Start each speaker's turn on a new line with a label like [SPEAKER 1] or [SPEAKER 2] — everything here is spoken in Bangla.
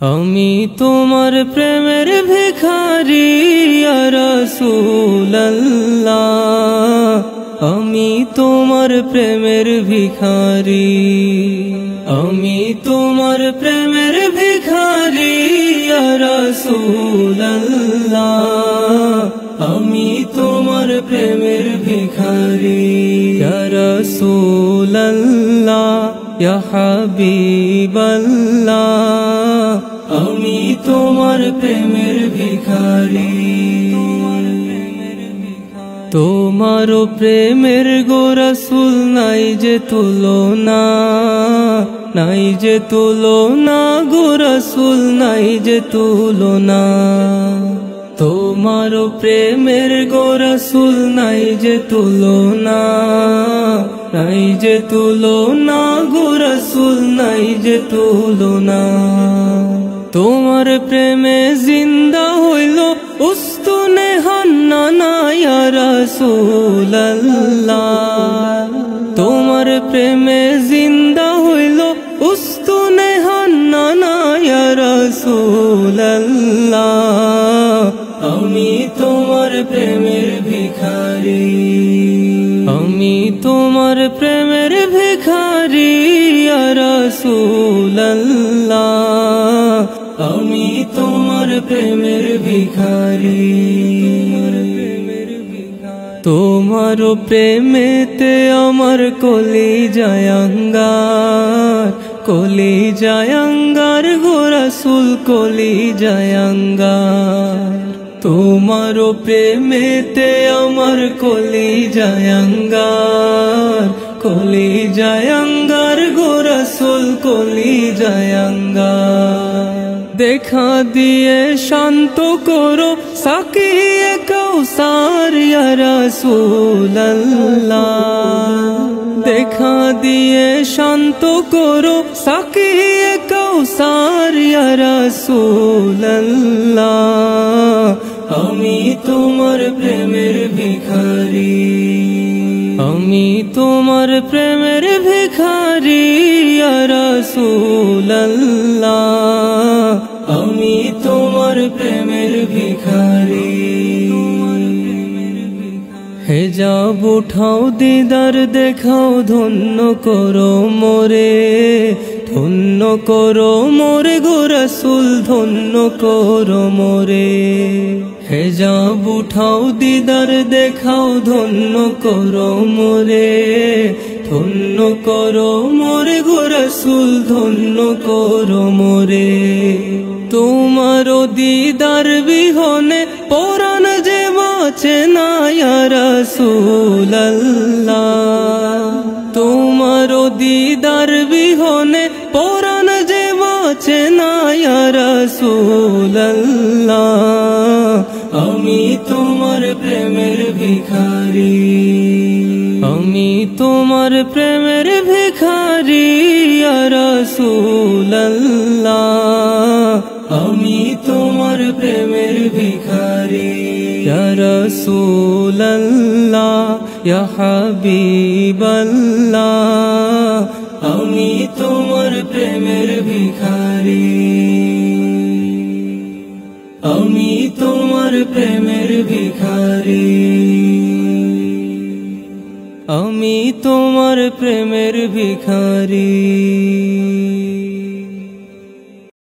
[SPEAKER 1] আমি তোমার প্রেমের ভিখারি ইয়া রাসূলুল্লাহ, আমি তোমার প্রেমের ভিখারি, আমি তোমার প্রেমের ভিখারি ইয়া রাসূলুল্লাহ, আমি তোমার প্রেমের ভিখারি ইয়া রাসূলুল্লাহ ইয়া হাবিবাল্লাহ, আমি তোমার প্রেমের ভিখারি। তোমার প্রেমের গো রাসূল নাই যে তুলনা, নাই যে তুলনা গো রাসূল নাই যে তুলনা, তোমার প্রেমের গো রাসূল নাই যে তুলনা, নাই যে তুলনা গো রাসূল নাই যে তুলনা। তোমার প্রেমে জিন্দা হইল উস্তুনে হান্নানা ইয়া রাসূলুল্লাহ, তোমার প্রেমে জিন্দা হইল উস্তুনে হান্নানা ইয়া রাসূলুল্লাহ, আমি তোমার প্রেমের ভিখারি, আমি তোমার প্রেমের ভিখারি ইয়া রাসূলুল্লাহ, আমি তোমার প্রেমের ভিখারি। তোমার প্রেমেতে আমার কলিজায় আঙ্গার, কলিজায় আঙ্গার গো রাসূল কলিজায় আঙ্গার, তোমার প্রেমেতে আমার কলিজায় আঙ্গার, কলিজায় আঙ্গার গো রাসূল কলিজায় আঙ্গার। দেখা দিয়ে শান্ত করো সাকিয়ে কাউসার ইয়া রাসূলুল্লাহ, দেখা দিয়ে শান্ত করো সাকিয়ে কাউসার ইয়া রাসূলুল্লাহ, আমি তোমার প্রেমের ভিখারি, আমি তোমার প্রেমের ভিখারি ইয়া রাসূলুল্লাহ, আমি তোমার প্রেমের ভিখারি। হেজাব উঠাও দিদার দেখাও ধন্য করো মোরে, ধন্য করো মোরে গো রাসূল ধন্য করো মোরে। হেজাব উঠাও দিদার দেখাও ধন্য করো মোরে, ধন্য করো মোরে গো রাসূল ধন্য করো মোরে। তোমার দিদার বিহনে পরাণ যে বাঁচে না ইয়া রাসূলুল্লাহ, তোমার দিদার বিহনে পরাণ যে বাঁচে না ইয়া রাসূলুল্লাহ, আমি তোমার প্রেমের ভিখারি, আমি তোমার প্রেমের ভিখারি ইয়া রাসূলুল্লাহ, আমি তোমার প্রেমের ভিখারি ইয়া রাসূলুল্লাহ ইয়া হাবিবাল্লাহ, আমি তোমার প্রেমের ভিখারি, আমি তোমার প্রেমের ভিখারি, আমি তোমার প্রেমের ভিখারি।